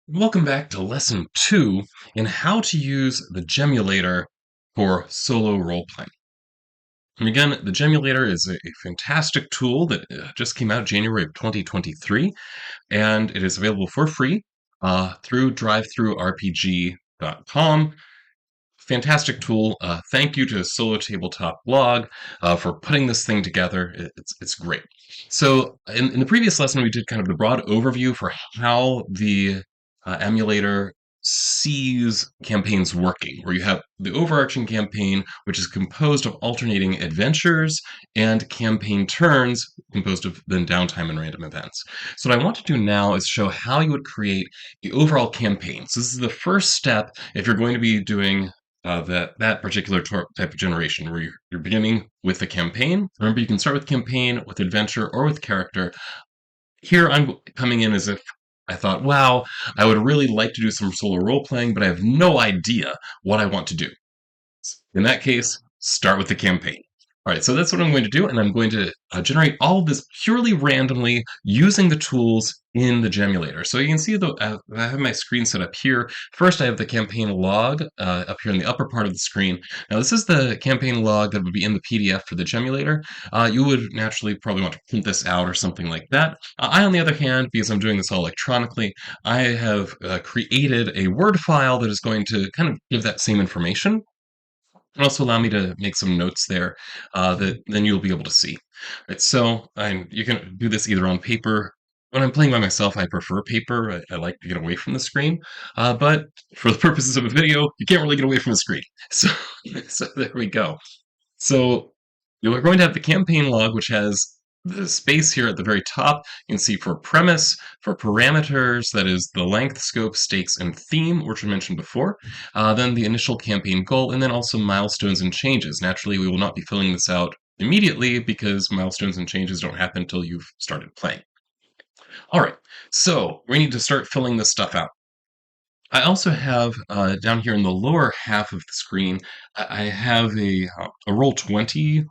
Welcome back to Lesson 2 in how to use the GEMulator for solo role-playing. And again, the GEMulator is a fantastic tool that just came out January of 2023, and it is available for free through drivethrurpg.com. Fantastic tool. Thank you to Solo Tabletop Blog for putting this thing together. It's great. So in the previous lesson, we did kind of the broad overview for how the emulator sees campaigns working, where you have the overarching campaign, which is composed of alternating adventures and campaign turns composed of then downtime and random events. So what I want to do now is show how you would create the overall campaign. So this is the first step if you're going to be doing that particular type of generation where you're beginning with the campaign. Remember, you can start with campaign, with adventure, or with character. Here I'm coming in as if I thought, wow, I would really like to do some solo role playing, but I have no idea what I want to do. In that case, start with the campaign. All right, so that's what I'm going to do, and I'm going to generate all of this purely randomly using the tools in the GEMulator. So you can see I have my screen set up here. First, I have the campaign log up here in the upper part of the screen. Now, this is the campaign log that would be in the PDF for the GEMulator. You would naturally probably want to print this out or something like that. I, on the other hand, because I'm doing this all electronically, I have created a Word file that is going to kind of give that same information and also allow me to make some notes there that then you'll be able to see. Right, so you can do this either on paper. When I'm playing by myself, I prefer paper. I like to get away from the screen. But for the purposes of a video, you can't really get away from the screen. So, so there we go. So you're going to have the campaign log, which has the space here at the very top. You can see for premise, for parameters, that is the length, scope, stakes, and theme, which I mentioned before. Then the initial campaign goal, and then also milestones and changes. Naturally, we will not be filling this out immediately because milestones and changes don't happen until you've started playing. All right, so we need to start filling this stuff out. I also have down here in the lower half of the screen, I have a Roll20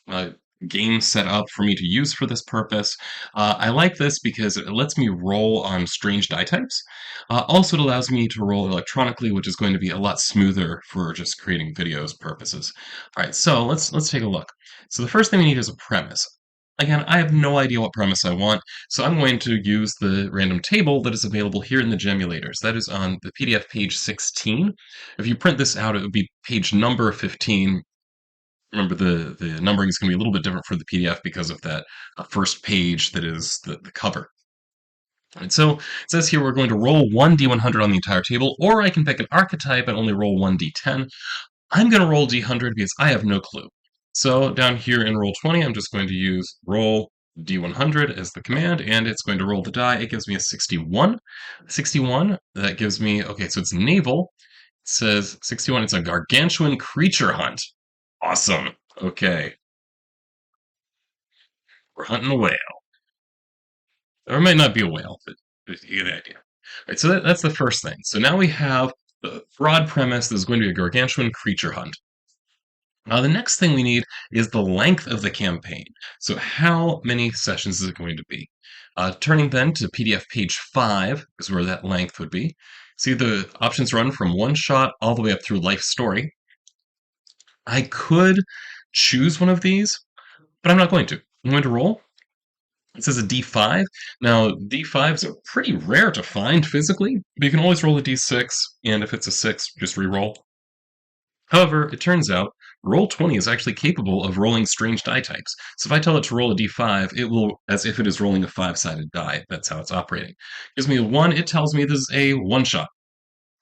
uh, game set up for me to use for this purpose. I like this because it lets me roll on strange die types. Also, it allows me to roll electronically, which is going to be a lot smoother for just creating videos purposes. All right, so let's take a look. So the first thing we need is a premise. Again, I have no idea what premise I want, so I'm going to use the random table that is available here in the GEMulators. That is on the PDF page 16. If you print this out, it would be page number 15. Remember, the numbering is going to be a little bit different for the PDF because of that first page that is the cover. And so it says here we're going to roll 1d100 on the entire table, or I can pick an archetype and only roll 1d10. I'm going to roll d100 because I have no clue. So down here in Roll20, I'm just going to use roll d100 as the command, and it's going to roll the die. It gives me a 61. 61, that gives me, okay, so it's naval. It says 61, it's a gargantuan creature hunt. Awesome. Okay, we're hunting a whale. Or it might not be a whale, but you get the idea. Right, so that's the first thing. So now we have the broad premise that is going to be a gargantuan creature hunt. Now, the next thing we need is the length of the campaign. So how many sessions is it going to be? Turning then to PDF page 5 is where that length would be. See, the options run from one shot all the way up through life story. I could choose one of these, but I'm not going to. I'm going to roll. It says a D5. Now, D5s are pretty rare to find physically, but you can always roll a D6, and if it's a 6, just re-roll. However, it turns out Roll20 is actually capable of rolling strange die types. So if I tell it to roll a d5, it will, as if it is rolling a 5-sided die. That's how it's operating. It gives me a 1, it tells me this is a one-shot.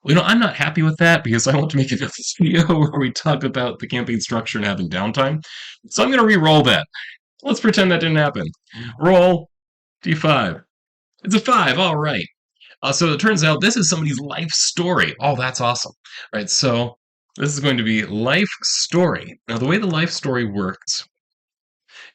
You know, I'm not happy with that because I want to make a video where we talk about the campaign structure and having downtime. So I'm going to re-roll that. Let's pretend that didn't happen. Roll d5. It's a 5, all right. So it turns out this is somebody's life story. Oh, that's awesome. All right, so this is going to be life story. Now, the way the life story works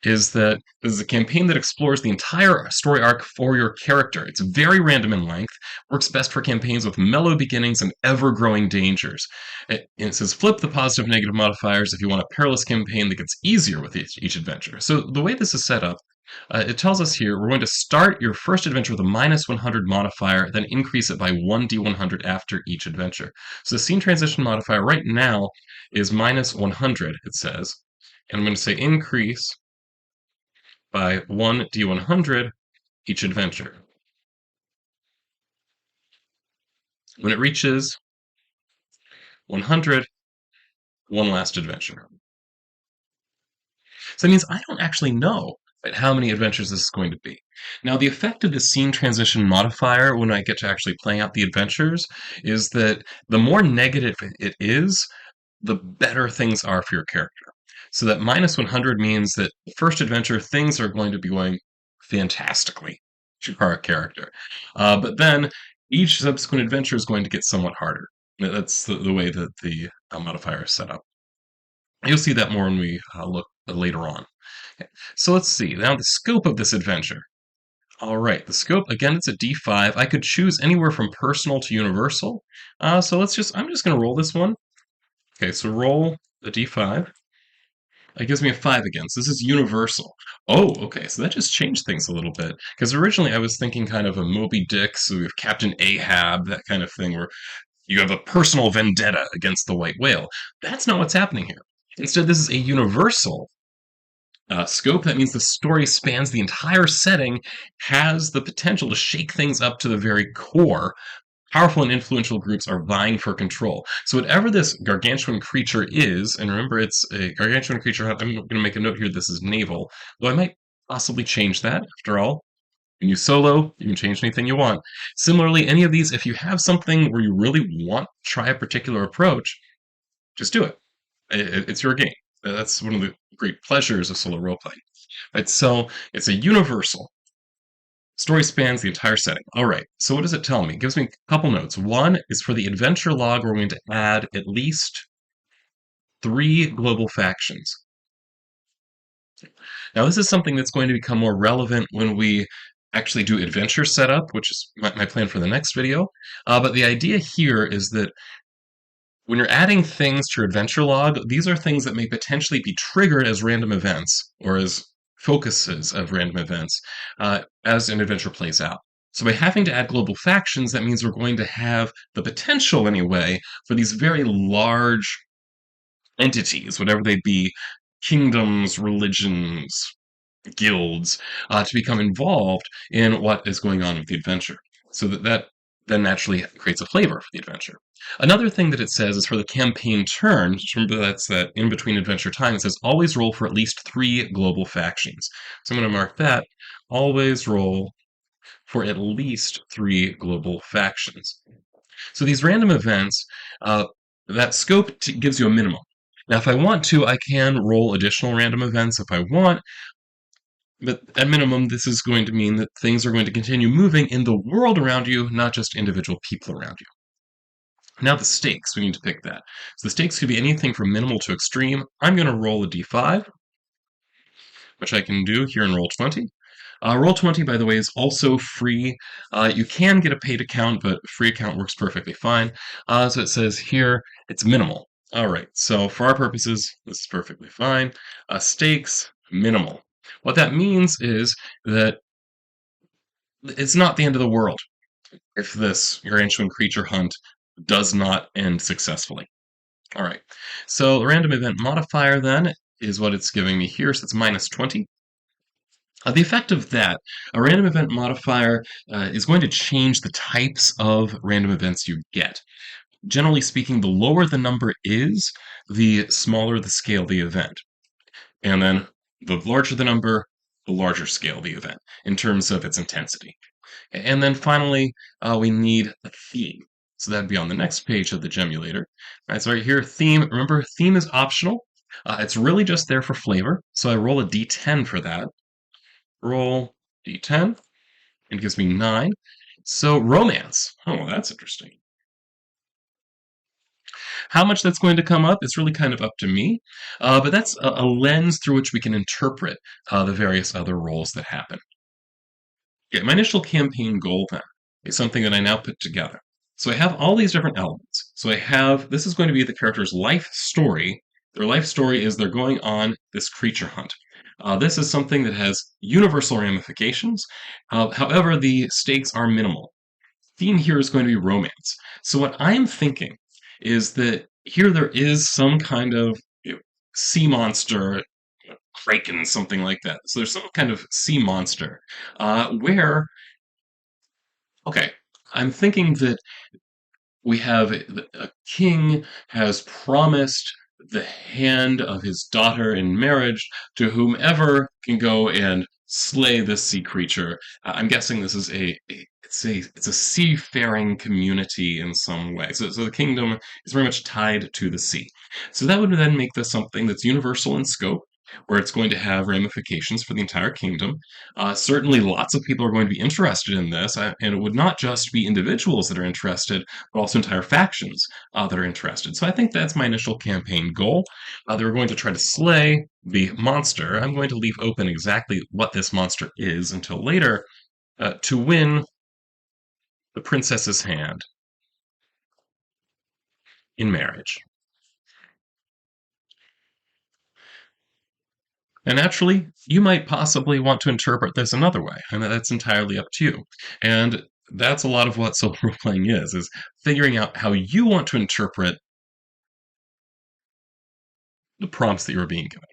is that this is a campaign that explores the entire story arc for your character. It's very random in length, works best for campaigns with mellow beginnings and ever-growing dangers. It says flip the positive negative modifiers if you want a perilous campaign that gets easier with each adventure. So the way this is set up It tells us here we're going to start your first adventure with a -100 modifier, then increase it by 1d100 after each adventure. So the scene transition modifier right now is -100, it says. And I'm going to say increase by 1d100 each adventure. When it reaches 100, one last adventure. So that means I don't actually know how many adventures this is going to be. Now, the effect of the scene transition modifier when I get to actually playing out the adventures is that the more negative it is, the better things are for your character. So that -100 means that the first adventure, things are going to be going fantastically to our character. But then each subsequent adventure is going to get somewhat harder. That's the way that the modifier is set up. You'll see that more when we look later on. Okay, so let's see. Now the scope of this adventure. All right, the scope, again, it's a D5. I could choose anywhere from personal to universal. So I'm just going to roll this one. Okay, so roll a D5. It gives me a 5 again. So this is universal. Oh, okay, so that just changed things a little bit. Because originally I was thinking kind of a Moby Dick, so we have Captain Ahab, that kind of thing, where you have a personal vendetta against the white whale. That's not what's happening here. Instead, this is a universal scope. That means the story spans the entire setting, has the potential to shake things up to the very core. Powerful and influential groups are vying for control. So whatever this gargantuan creature is, and remember it's a gargantuan creature, I'm going to make a note here, this is naval, though I might possibly change that, after all. When you solo, you can change anything you want. Similarly, any of these, if you have something where you really want to try a particular approach, just do it. It's your game. That's one of the great pleasures of solo role playing. Right, so it's a universal. Story spans the entire setting. All right, so what does it tell me? It gives me a couple notes. One is for the adventure log, we're going to add at least 3 global factions. Now, this is something that's going to become more relevant when we actually do adventure setup, which is my plan for the next video. But the idea here is that when you're adding things to your adventure log, these are things that may potentially be triggered as random events or as focuses of random events as an adventure plays out. So by having to add global factions, that means we're going to have the potential, anyway, for these very large entities, whatever they be, kingdoms, religions, guilds, to become involved in what is going on with the adventure. So that then naturally creates a flavor for the adventure. Another thing that it says is for the campaign turn, just remember that's that in between adventure time, it says always roll for at least 3 global factions. So I'm going to mark that, always roll for at least 3 global factions. So these random events, that scope gives you a minimum. Now, if I want to, I can roll additional random events if I want, but at minimum, this is going to mean that things are going to continue moving in the world around you, not just individual people around you. Now the stakes, we need to pick that. So the stakes could be anything from minimal to extreme. I'm going to roll a d5, which I can do here in Roll20. Roll20, by the way, is also free. You can get a paid account, but a free account works perfectly fine. So it says here it's minimal. All right, so for our purposes, this is perfectly fine. Stakes, minimal. What that means is that it's not the end of the world if this gargantuan creature hunt does not end successfully. All right, so the random event modifier then is what it's giving me here, so it's -20. The effect of that, a random event modifier is going to change the types of random events you get. Generally speaking, the lower the number is, the smaller the scale of the event. And then the larger the number, the larger scale of the event in terms of its intensity. And then finally, we need a theme. So that'd be on the next page of the GEMulator. All right, so right here, theme. Remember, theme is optional. It's really just there for flavor. So I roll a d10 for that. Roll d10. It gives me 9. So romance. Oh, that's interesting. How much that's going to come up is really kind of up to me, but that's a lens through which we can interpret the various other roles that happen. Okay, my initial campaign goal then is something that I now put together. So I have all these different elements. So this is going to be the character's life story. Their life story is they're going on this creature hunt. This is something that has universal ramifications. However, the stakes are minimal. Theme here is going to be romance. So what I'm thinking is that here there is some kind of sea monster, kraken, something like that. So there's some kind of sea monster where, okay, I'm thinking that we have a king has promised the hand of his daughter in marriage to whomever can go and slay this sea creature. I'm guessing this is it's a seafaring community in some way. So the kingdom is very much tied to the sea. So that would then make this something that's universal in scope, where it's going to have ramifications for the entire kingdom. Certainly, lots of people are going to be interested in this, and it would not just be individuals that are interested, but also entire factions that are interested. So I think that's my initial campaign goal. They were going to try to slay the monster. I'm going to leave open exactly what this monster is until later to win the princess's hand in marriage. And naturally, you might possibly want to interpret this another way, and that's entirely up to you. And that's a lot of what solo role playing is figuring out how you want to interpret the prompts that you're being given.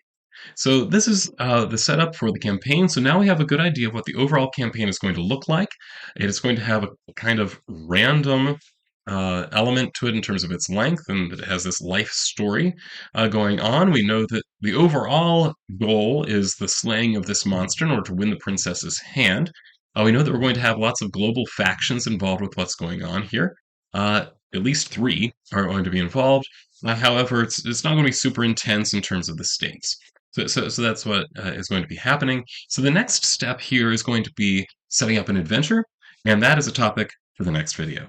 So this is the setup for the campaign. So now we have a good idea of what the overall campaign is going to look like. It is going to have a kind of random element to it in terms of its length, and that it has this life story going on. We know that the overall goal is the slaying of this monster in order to win the princess's hand. We know that we're going to have lots of global factions involved with what's going on here. At least three are going to be involved. However, it's not going to be super intense in terms of the stakes. So that's what is going to be happening. So the next step here is going to be setting up an adventure, and that is a topic for the next video.